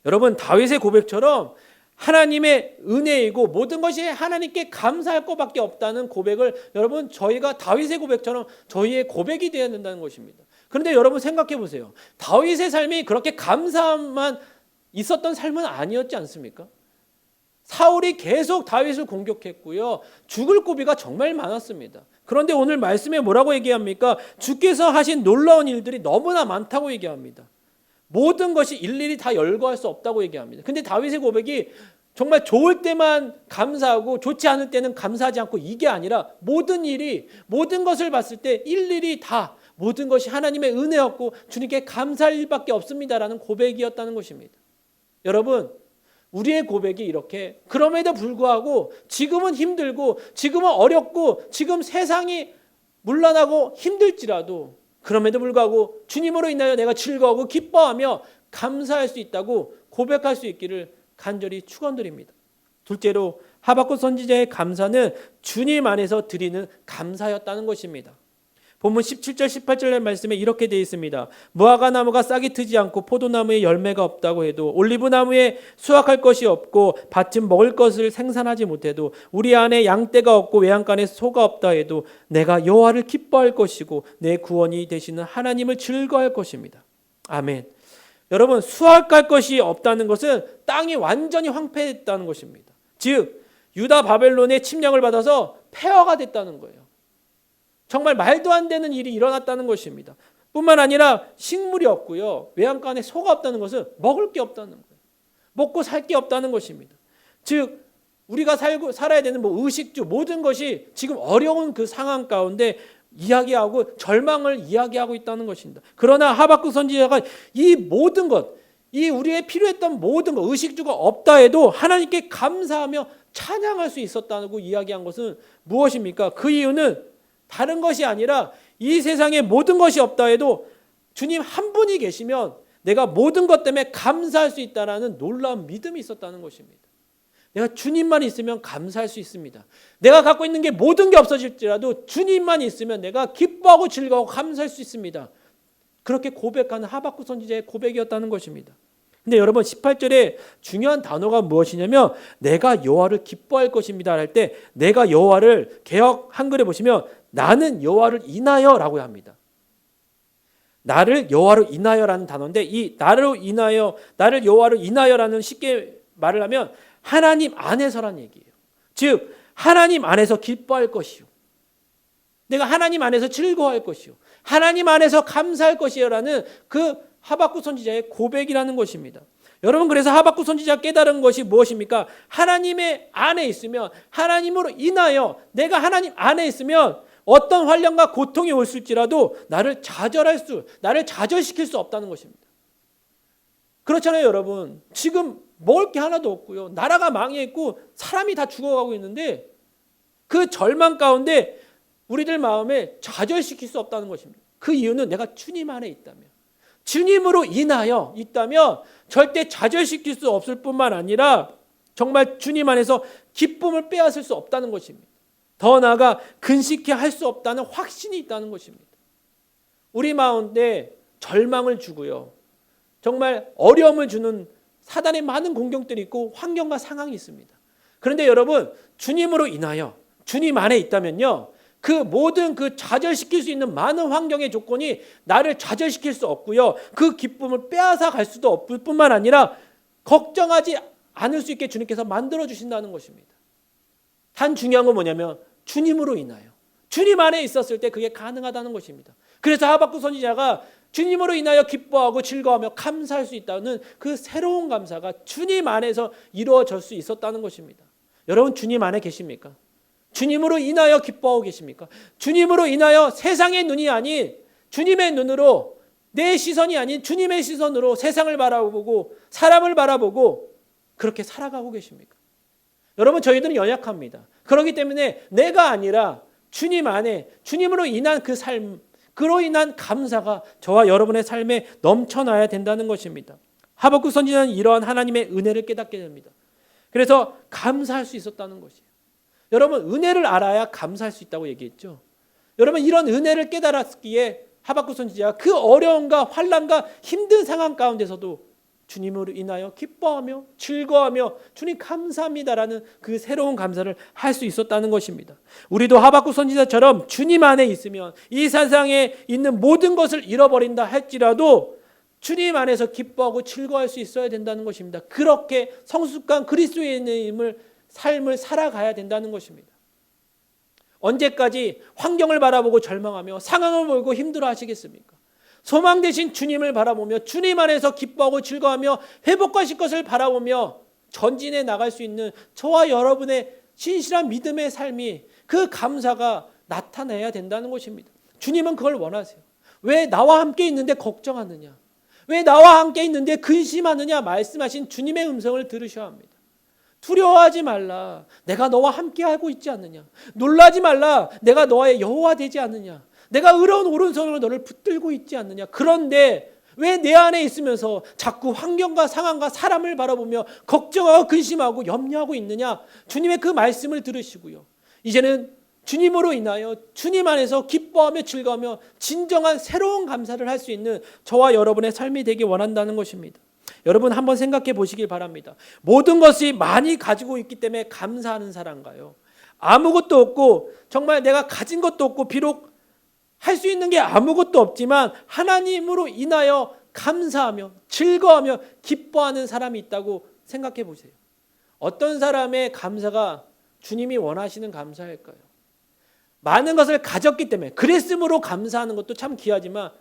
S3: 여러분, 다윗의 고백처럼 하나님의 은혜이고 모든 것이 하나님께 감사할 것밖에 없다는 고백을 여러분, 저희가 다윗의 고백처럼 저희의 고백이 되어야 된다는 것입니다. 그런데 여러분, 생각해 보세요. 다윗의 삶이 그렇게 감사함만 있었던 삶은 아니었지 않습니까? 사울이 계속 다윗을 공격했고요. 죽을 고비가 정말 많았습니다. 그런데 오늘 말씀에 뭐라고 얘기합니까? 주께서 하신 놀라운 일들이 너무나 많다고 얘기합니다. 모든 것이 일일이 다 열거할 수 없다고 얘기합니다. 근데 다윗의 고백이 정말 좋을 때만 감사하고 좋지 않을 때는 감사하지 않고 이게 아니라 모든 일이, 모든 것을 봤을 때 일일이 다 모든 것이 하나님의 은혜였고 주님께 감사할 일밖에 없습니다라는 고백이었다는 것입니다. 여러분, 우리의 고백이 이렇게 그럼에도 불구하고 지금은 힘들고 지금은 어렵고 지금 세상이 문란하고 힘들지라도 그럼에도 불구하고 주님으로 인하여 내가 즐거워하고 기뻐하며 감사할 수 있다고 고백할 수 있기를 간절히 축원드립니다. 둘째로 하박국 선지자의 감사는 주님 안에서 드리는 감사였다는 것입니다. 본문 17절 18절의 말씀에 이렇게 되어 있습니다. 무화과 나무가 싹이 트지 않고 포도나무에 열매가 없다고 해도 올리브나무에 수확할 것이 없고 밭은 먹을 것을 생산하지 못해도 우리 안에 양떼가 없고 외양간에 소가 없다 해도 내가 여호와를 기뻐할 것이고 내 구원이 되시는 하나님을 즐거워할 것입니다. 아멘. 여러분, 수확할 것이 없다는 것은 땅이 완전히 황폐했다는 것입니다. 즉 유다 바벨론의 침략을 받아서 폐허가 됐다는 거예요. 정말 말도 안 되는 일이 일어났다는 것입니다. 뿐만 아니라 식물이 없고요. 외양간에 소가 없다는 것은 먹을 게 없다는 거예요. 먹고 살 게 없다는 것입니다. 즉 우리가 살아야 되는 의식주 모든 것이 지금 어려운 그 상황 가운데 이야기하고 절망을 이야기하고 있다는 것입니다. 그러나 하박국 선지자가 이 모든 것, 이 우리의 필요했던 모든 것, 의식주가 없다 해도 하나님께 감사하며 찬양할 수 있었다고 이야기한 것은 무엇입니까? 그 이유는 다른 것이 아니라 이 세상에 모든 것이 없다 해도 주님 한 분이 계시면 내가 모든 것 때문에 감사할 수 있다는 놀라운 믿음이 있었다는 것입니다. 내가 주님만 있으면 감사할 수 있습니다. 내가 갖고 있는 게 모든 게 없어질지라도 주님만 있으면 내가 기뻐하고 즐거워하고 감사할 수 있습니다. 그렇게 고백하는 하박국 선지자의 고백이었다는 것입니다. 근데 여러분 18절에 중요한 단어가 무엇이냐면 내가 여호와를 기뻐할 것입니다 할 때 내가 여호와를 개역 한글에 보시면 나는 여호와를 인하여라고 합니다. 나를 여호와로 인하여라는 단어인데 이 나를 여호와로 인하여라는 쉽게 말을 하면 하나님 안에서라는 얘기예요. 즉 하나님 안에서 기뻐할 것이요. 내가 하나님 안에서 즐거워할 것이요. 하나님 안에서 감사할 것이요라는 그 하박국 선지자의 고백이라는 것입니다. 여러분 그래서 하박국 선지자가 깨달은 것이 무엇입니까? 하나님의 안에 있으면 하나님으로 인하여 내가 하나님 안에 있으면 어떤 환난과 고통이 올지라도 나를 좌절시킬 수 없다는 것입니다. 그렇잖아요 여러분. 지금 먹을 게 하나도 없고요. 나라가 망해 있고 사람이 다 죽어가고 있는데 그 절망 가운데 우리들 마음에 좌절시킬 수 없다는 것입니다. 그 이유는 내가 주님 안에 있다면 주님으로 인하여 있다면 절대 좌절시킬 수 없을 뿐만 아니라 정말 주님 안에서 기쁨을 빼앗을 수 없다는 것입니다. 더 나아가 근식해 할 수 없다는 확신이 있다는 것입니다. 우리 마음에 절망을 주고요. 정말 어려움을 주는 사단의 많은 공격들이 있고 환경과 상황이 있습니다. 그런데 여러분 주님으로 인하여 주님 안에 있다면요. 그 모든 그 좌절시킬 수 있는 많은 환경의 조건이 나를 좌절시킬 수 없고요. 그 기쁨을 빼앗아 갈 수도 없을 뿐만 아니라 걱정하지 않을 수 있게 주님께서 만들어 주신다는 것입니다. 단 중요한 건 뭐냐면 주님으로 인하여 주님 안에 있었을 때 그게 가능하다는 것입니다. 그래서 하박국 선지자가 주님으로 인하여 기뻐하고 즐거워하며 감사할 수 있다는 그 새로운 감사가 주님 안에서 이루어질 수 있었다는 것입니다. 여러분 주님 안에 계십니까? 주님으로 인하여 기뻐하고 계십니까? 주님으로 인하여 세상의 눈이 아닌 주님의 눈으로 내 시선이 아닌 주님의 시선으로 세상을 바라보고 사람을 바라보고 그렇게 살아가고 계십니까? 여러분 저희들은 연약합니다. 그렇기 때문에 내가 아니라 주님 안에 주님으로 인한 그 삶, 그로 인한 감사가 저와 여러분의 삶에 넘쳐나야 된다는 것입니다. 하박국 선지자는 이러한 하나님의 은혜를 깨닫게 됩니다. 그래서 감사할 수 있었다는 것이에요. 여러분 은혜를 알아야 감사할 수 있다고 얘기했죠. 여러분 이런 은혜를 깨달았기에 하박국 선지자가 그 어려움과 환난과 힘든 상황 가운데서도 주님으로 인하여 기뻐하며 즐거워하며 주님 감사합니다라는 그 새로운 감사를 할 수 있었다는 것입니다. 우리도 하박국 선지자처럼 주님 안에 있으면 이 세상에 있는 모든 것을 잃어버린다 할지라도 주님 안에서 기뻐하고 즐거워할 수 있어야 된다는 것입니다. 그렇게 성숙한 그리스도인의 삶을 살아가야 된다는 것입니다. 언제까지 환경을 바라보고 절망하며 상황을 보고 힘들어 하시겠습니까? 소망 되신 주님을 바라보며 주님 안에서 기뻐하고 즐거워하며 회복하실 것을 바라보며 전진해 나갈 수 있는 저와 여러분의 신실한 믿음의 삶이 그 감사가 나타나야 된다는 것입니다. 주님은 그걸 원하세요. 왜 나와 함께 있는데 걱정하느냐? 왜 나와 함께 있는데 근심하느냐? 말씀하신 주님의 음성을 들으셔야 합니다. 두려워하지 말라. 내가 너와 함께하고 있지 않느냐. 놀라지 말라. 내가 너의 여호와 되지 않느냐. 내가 의로운 오른손으로 너를 붙들고 있지 않느냐. 그런데 왜 내 안에 있으면서 자꾸 환경과 상황과 사람을 바라보며 걱정하고 근심하고 염려하고 있느냐. 주님의 그 말씀을 들으시고요. 이제는 주님으로 인하여 주님 안에서 기뻐하며 즐거워하며 진정한 새로운 감사를 할 수 있는 저와 여러분의 삶이 되기 원한다는 것입니다. 여러분 한번 생각해 보시길 바랍니다. 모든 것이 많이 가지고 있기 때문에 감사하는 사람인가요? 아무것도 없고 정말 내가 가진 것도 없고 비록 할 수 있는 게 아무것도 없지만 하나님으로 인하여 감사하며 즐거워하며 기뻐하는 사람이 있다고 생각해 보세요. 어떤 사람의 감사가 주님이 원하시는 감사일까요? 많은 것을 가졌기 때문에 그랬으므로 감사하는 것도 참 귀하지만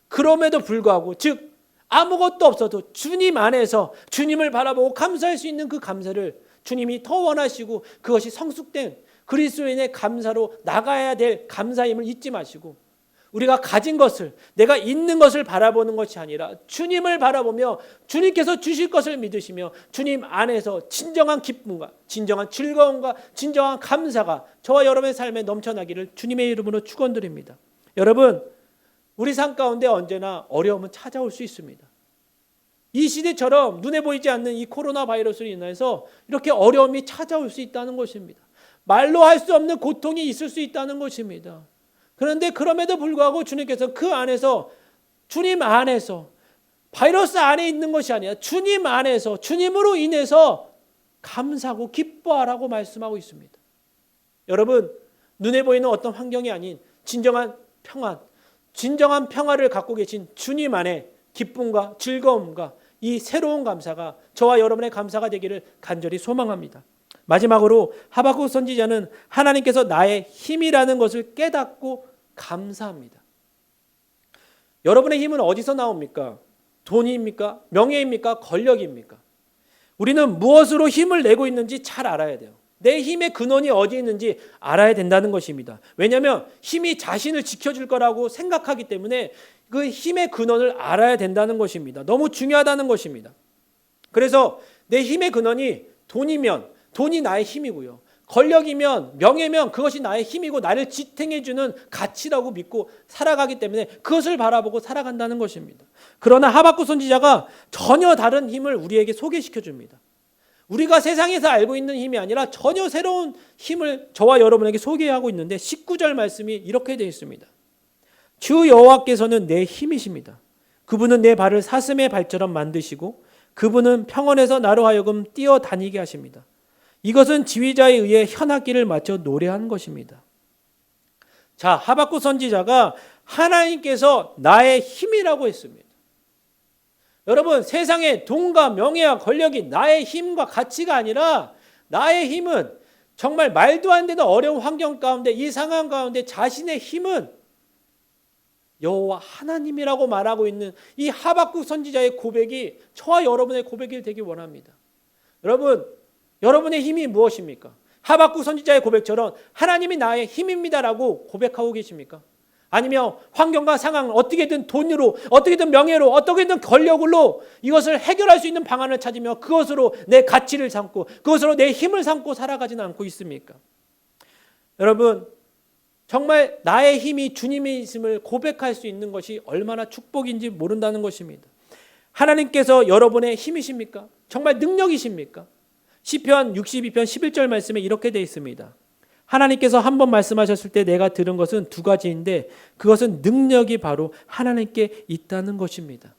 S3: 그럼에도 불구하고 즉 아무것도 없어도 주님 안에서 주님을 바라보고 감사할 수 있는 그 감사를 주님이 더 원하시고 그것이 성숙된 그리스도인의 감사로 나가야 될 감사임을 잊지 마시고 우리가 가진 것을 내가 있는 것을 바라보는 것이 아니라 주님을 바라보며 주님께서 주실 것을 믿으시며 주님 안에서 진정한 기쁨과 진정한 즐거움과 진정한 감사가 저와 여러분의 삶에 넘쳐나기를 주님의 이름으로 축원드립니다. 여러분 우리 삶 가운데 언제나 어려움은 찾아올 수 있습니다. 이 시대처럼 눈에 보이지 않는 이 코로나 바이러스로 인해서 이렇게 어려움이 찾아올 수 있다는 것입니다. 말로 할 수 없는 고통이 있을 수 있다는 것입니다. 그런데 그럼에도 불구하고 주님께서 그 안에서 주님 안에서 바이러스 안에 있는 것이 아니라 주님 안에서 주님으로 인해서 감사하고 기뻐하라고 말씀하고 있습니다. 여러분, 눈에 보이는 어떤 환경이 아닌 진정한 평안, 진정한 평화를 갖고 계신 주님 안에 기쁨과 즐거움과 이 새로운 감사가 저와 여러분의 감사가 되기를 간절히 소망합니다. 마지막으로 하박국 선지자는 하나님께서 나의 힘이라는 것을 깨닫고 감사합니다. 여러분의 힘은 어디서 나옵니까? 돈입니까? 명예입니까? 권력입니까? 우리는 무엇으로 힘을 내고 있는지 잘 알아야 돼요. 내 힘의 근원이 어디 있는지 알아야 된다는 것입니다. 왜냐하면 힘이 자신을 지켜줄 거라고 생각하기 때문에 그 힘의 근원을 알아야 된다는 것입니다. 너무 중요하다는 것입니다. 그래서 내 힘의 근원이 돈이면 돈이 나의 힘이고요. 권력이면 명예면 그것이 나의 힘이고 나를 지탱해주는 가치라고 믿고 살아가기 때문에 그것을 바라보고 살아간다는 것입니다. 그러나 하박국 선지자가 전혀 다른 힘을 우리에게 소개시켜 줍니다. 우리가 세상에서 알고 있는 힘이 아니라 전혀 새로운 힘을 저와 여러분에게 소개하고 있는데 19절 말씀이 이렇게 되어 있습니다. 주 여호와께서는 내 힘이십니다. 그분은 내 발을 사슴의 발처럼 만드시고 그분은 평원에서 나로 하여금 뛰어다니게 하십니다. 이것은 지휘자에 의해 현악기를 맞춰 노래하는 것입니다. 자, 하박국 선지자가 하나님께서 나의 힘이라고 했습니다. 여러분, 세상의 돈과 명예와 권력이 나의 힘과 가치가 아니라 나의 힘은 정말 말도 안 되는 어려운 환경 가운데 이 상황 가운데 자신의 힘은 여호와 하나님이라고 말하고 있는 이 하박국 선지자의 고백이 저와 여러분의 고백이 되길 원합니다. 여러분의 힘이 무엇입니까? 하박국 선지자의 고백처럼 하나님이 나의 힘입니다라고 고백하고 계십니까? 아니면 환경과 상황을 어떻게든 돈으로, 어떻게든 명예로, 어떻게든 권력으로 이것을 해결할 수 있는 방안을 찾으며 그것으로 내 가치를 삼고 그것으로 내 힘을 삼고 살아가지는 않고 있습니까? 여러분, 정말 나의 힘이 주님의 있음을 고백할 수 있는 것이 얼마나 축복인지 모른다는 것입니다. 하나님께서 여러분의 힘이십니까? 정말 능력이십니까? 시편 62편 11절 말씀에 이렇게 되어 있습니다. 하나님께서 한 번 말씀하셨을 때 내가 들은 것은 두 가지인데 그것은 능력이 바로 하나님께 있다는 것입니다.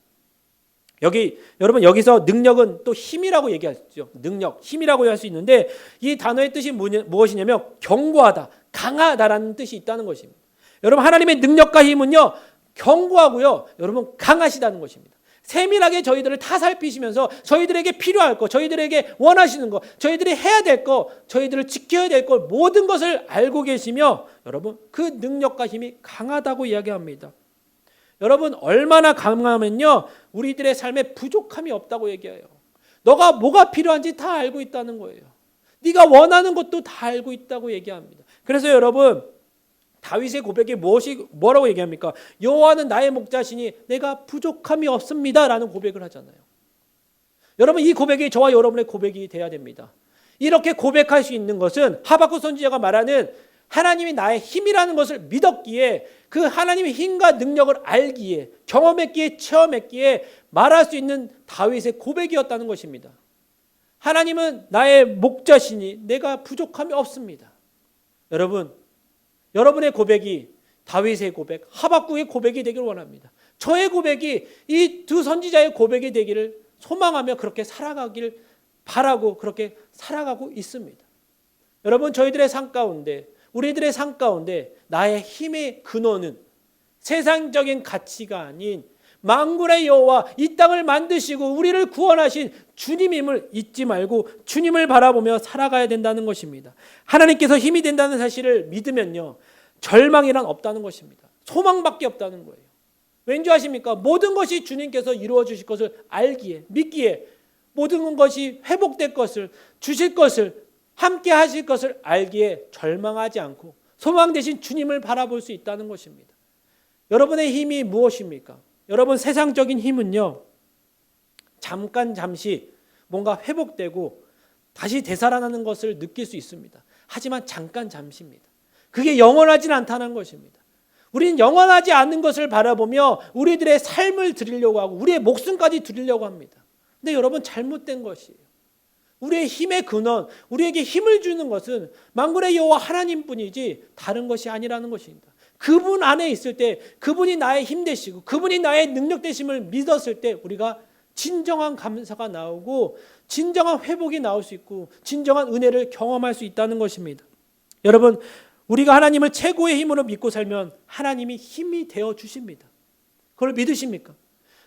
S3: 여러분 여기서 능력은 또 힘이라고 얘기하죠. 능력, 힘이라고 할 수 있는데 이 단어의 뜻이 무엇이냐면 견고하다, 강하다라는 뜻이 있다는 것입니다. 여러분 하나님의 능력과 힘은요 견고하고요 여러분 강하시다는 것입니다. 세밀하게 저희들을 다 살피시면서 저희들에게 필요할 것, 저희들에게 원하시는 것, 저희들이 해야 될 것, 저희들을 지켜야 될 것 모든 것을 알고 계시며 여러분 그 능력과 힘이 강하다고 이야기합니다. 여러분 얼마나 강하면요 우리들의 삶에 부족함이 없다고 얘기해요. 너가 뭐가 필요한지 다 알고 있다는 거예요. 네가 원하는 것도 다 알고 있다고 얘기합니다. 그래서 여러분 다윗의 고백이 뭐라고 얘기합니까? 여호와는 나의 목자시니 내가 부족함이 없습니다라는 고백을 하잖아요. 여러분 이 고백이 저와 여러분의 고백이 돼야 됩니다. 이렇게 고백할 수 있는 것은 하박국 선지자가 말하는 하나님이 나의 힘이라는 것을 믿었기에 그 하나님의 힘과 능력을 알기에 경험했기에 체험했기에 말할 수 있는 다윗의 고백이었다는 것입니다. 하나님은 나의 목자시니 내가 부족함이 없습니다. 여러분의 고백이 다윗의 고백, 하박국의 고백이 되기를 원합니다. 저의 고백이 이 두 선지자의 고백이 되기를 소망하며 그렇게 살아가길 바라고 그렇게 살아가고 있습니다. 여러분 저희들의 삶 가운데 우리들의 삶 가운데 나의 힘의 근원은 세상적인 가치가 아닌 만군의 여호와 이 땅을 만드시고 우리를 구원하신 주님임을 잊지 말고 주님을 바라보며 살아가야 된다는 것입니다. 하나님께서 힘이 된다는 사실을 믿으면요 절망이란 없다는 것입니다. 소망밖에 없다는 거예요. 왠지 아십니까? 모든 것이 주님께서 이루어 주실 것을 알기에 믿기에 모든 것이 회복될 것을 주실 것을 함께 하실 것을 알기에 절망하지 않고 소망 대신 주님을 바라볼 수 있다는 것입니다. 여러분의 힘이 무엇입니까? 여러분 세상적인 힘은요 잠시 뭔가 회복되고 다시 되살아나는 것을 느낄 수 있습니다. 하지만 잠시입니다. 그게 영원하지는 않다는 것입니다. 우리는 영원하지 않는 것을 바라보며 우리들의 삶을 드리려고 하고 우리의 목숨까지 드리려고 합니다. 근데 여러분 잘못된 것이에요. 우리의 힘의 근원, 우리에게 힘을 주는 것은 만군의 여호와 하나님뿐이지 다른 것이 아니라는 것입니다. 그분 안에 있을 때, 그분이 나의 힘 되시고 그분이 나의 능력 되심을 믿었을 때 우리가 진정한 감사가 나오고 진정한 회복이 나올 수 있고 진정한 은혜를 경험할 수 있다는 것입니다. 여러분, 우리가 하나님을 최고의 힘으로 믿고 살면 하나님이 힘이 되어 주십니다. 그걸 믿으십니까?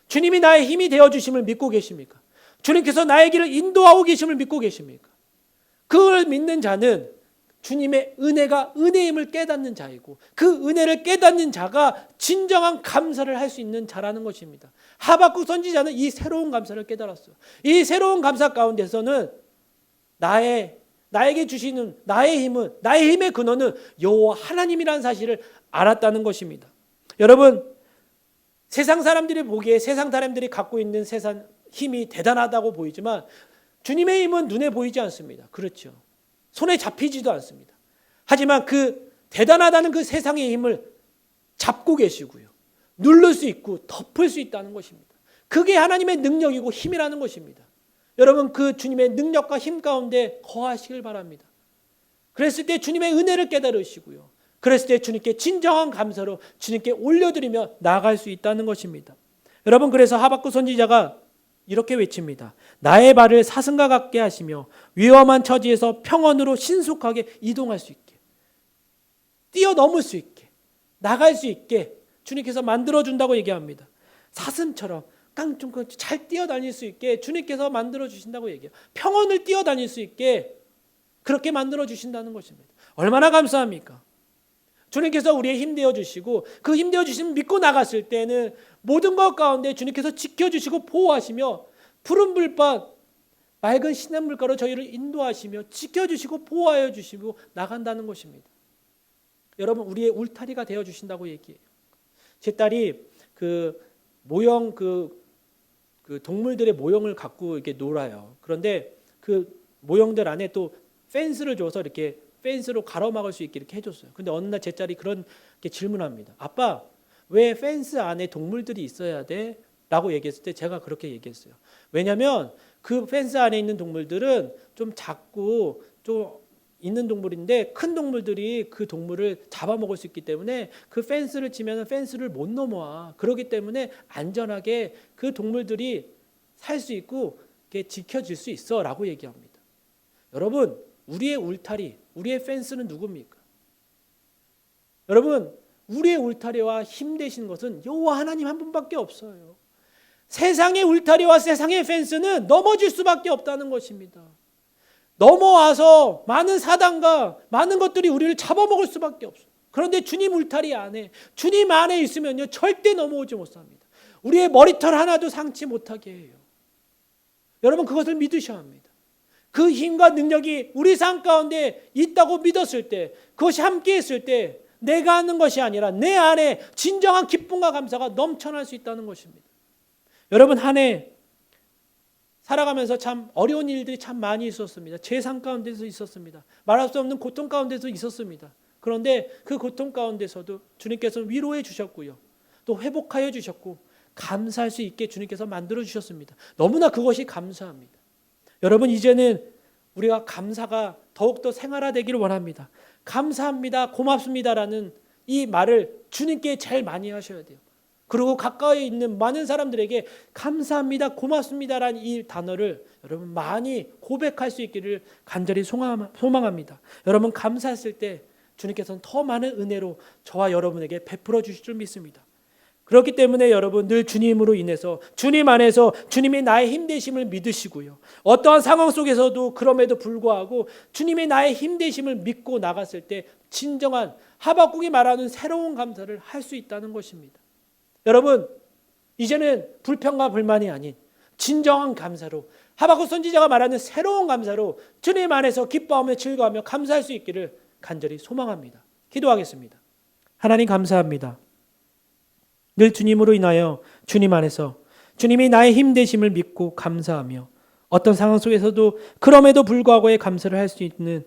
S3: 주님이 나의 힘이 되어 주심을 믿고 계십니까? 주님께서 나의 길을 인도하고 계심을 믿고 계십니까? 그걸 믿는 자는 주님의 은혜가 은혜임을 깨닫는 자이고 그 은혜를 깨닫는 자가 진정한 감사를 할 수 있는 자라는 것입니다. 하박국 선지자는 이 새로운 감사를 깨달았어요. 이 새로운 감사 가운데서는 나에게 주시는 나의 힘의 근원은 여호와 하나님이라는 사실을 알았다는 것입니다. 여러분, 세상 사람들이 보기에 세상 사람들이 갖고 있는 세상 힘이 대단하다고 보이지만 주님의 힘은 눈에 보이지 않습니다. 그렇죠. 손에 잡히지도 않습니다. 하지만 그 대단하다는 그 세상의 힘을 잡고 계시고요. 누를 수 있고 덮을 수 있다는 것입니다. 그게 하나님의 능력이고 힘이라는 것입니다. 여러분, 그 주님의 능력과 힘 가운데 거하시길 바랍니다. 그랬을 때 주님의 은혜를 깨달으시고요. 그랬을 때 주님께 진정한 감사로 주님께 올려드리며 나아갈 수 있다는 것입니다. 여러분, 그래서 하박국 선지자가 이렇게 외칩니다. 나의 발을 사슴과 같게 하시며 위험한 처지에서 평온으로 신속하게 이동할 수 있게, 뛰어넘을 수 있게, 나갈 수 있게 주님께서 만들어준다고 얘기합니다. 사슴처럼 깡충깡 잘 뛰어다닐 수 있게 주님께서 만들어주신다고 얘기해요. 평온을 뛰어다닐 수 있게 그렇게 만들어주신다는 것입니다. 얼마나 감사합니까? 주님께서 우리의 힘 되어주시고 그 힘 되어주심을 믿고 나갔을 때는 모든 것 가운데 주님께서 지켜주시고 보호하시며 푸른 불밭 맑은 시냇물가로 저희를 인도하시며 지켜주시고 보호하여 주시고 나간다는 것입니다. 여러분, 우리의 울타리가 되어주신다고 얘기해요. 제 딸이 그 모형 그 동물들의 모형을 갖고 이렇게 놀아요. 그런데 그 모형들 안에 또 펜스를 줘서 이렇게 펜스로 가로막을 수 있게 이렇게 해줬어요. 근데 어느 날 제 딸이 그렇게 질문합니다. 아빠, 왜 펜스 안에 동물들이 있어야 돼? 라고 얘기했을 때 제가 그렇게 얘기했어요. 왜냐하면 그 펜스 안에 있는 동물들은 좀 작고 좀 있는 동물인데 큰 동물들이 그 동물을 잡아먹을 수 있기 때문에 그 펜스를 치면 펜스를 못 넘어와. 그렇기 때문에 안전하게 그 동물들이 살 수 있고 지켜질 수 있어 라고 얘기합니다. 여러분, 우리의 울타리, 우리의 펜스는 누굽니까? 여러분, 우리의 울타리와 힘 되신 것은 여호와 하나님 한 분밖에 없어요. 세상의 울타리와 세상의 펜스는 넘어질 수밖에 없다는 것입니다. 넘어와서 많은 사단과 많은 것들이 우리를 잡아먹을 수밖에 없어요. 그런데 주님 울타리 안에, 주님 안에 있으면요 절대 넘어오지 못합니다. 우리의 머리털 하나도 상치 못하게 해요. 여러분, 그것을 믿으셔야 합니다. 그 힘과 능력이 우리 삶 가운데 있다고 믿었을 때, 그것이 함께 있을 때 내가 하는 것이 아니라 내 안에 진정한 기쁨과 감사가 넘쳐날 수 있다는 것입니다. 여러분, 한 해 살아가면서 참 어려운 일들이 참 많이 있었습니다. 제 삶 가운데서 있었습니다. 말할 수 없는 고통 가운데서 있었습니다. 그런데 그 고통 가운데서도 주님께서 위로해 주셨고요. 또 회복하여 주셨고 감사할 수 있게 주님께서 만들어 주셨습니다. 너무나 그것이 감사합니다. 여러분, 이제는 우리가 감사가 더욱더 생활화되기를 원합니다. 감사합니다, 고맙습니다라는 이 말을 주님께 제일 많이 하셔야 돼요. 그리고 가까이 있는 많은 사람들에게 감사합니다, 고맙습니다라는 이 단어를 여러분 많이 고백할 수 있기를 간절히 소망합니다. 여러분, 감사했을 때 주님께서는 더 많은 은혜로 저와 여러분에게 베풀어 주실 줄 믿습니다. 그렇기 때문에 여러분, 늘 주님으로 인해서 주님 안에서 주님이 나의 힘 되심을 믿으시고요. 어떠한 상황 속에서도 그럼에도 불구하고 주님이 나의 힘 되심을 믿고 나갔을 때 진정한 하박국이 말하는 새로운 감사를 할 수 있다는 것입니다. 여러분, 이제는 불평과 불만이 아닌 진정한 감사로, 하박국 선지자가 말하는 새로운 감사로 주님 안에서 기뻐하며 즐거워하며 감사할 수 있기를 간절히 소망합니다. 기도하겠습니다. 하나님, 감사합니다. 늘 주님으로 인하여 주님 안에서 주님이 나의 힘 되심을 믿고 감사하며 어떤 상황 속에서도 그럼에도 불구하고의 감사를 할 수 있는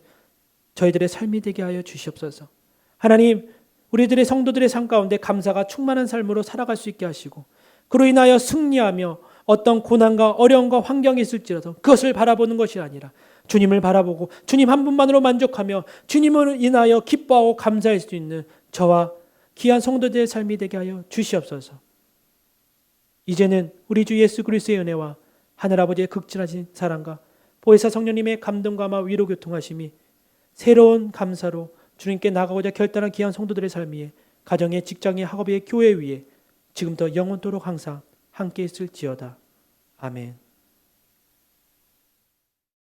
S3: 저희들의 삶이 되게 하여 주시옵소서. 하나님, 우리들의 성도들의 삶 가운데 감사가 충만한 삶으로 살아갈 수 있게 하시고 그로 인하여 승리하며 어떤 고난과 어려움과 환경이 있을지라도 그것을 바라보는 것이 아니라 주님을 바라보고 주님 한 분만으로 만족하며 주님을 인하여 기뻐하고 감사할 수 있는 저와 귀한 성도들의 삶이 되게 하여 주시옵소서. 이제는 우리 주 예수 그리스도의 은혜와 하늘아버지의 극진하신 사랑과 보혜사 성령님의 감동과 위로 교통하심이 새로운 감사로 주님께 나가고자 결단한 귀한 성도들의 삶 위에 가정의 직장의 학업의 교회 위에 지금부터 영원토록 항상 함께 있을지어다. 아멘.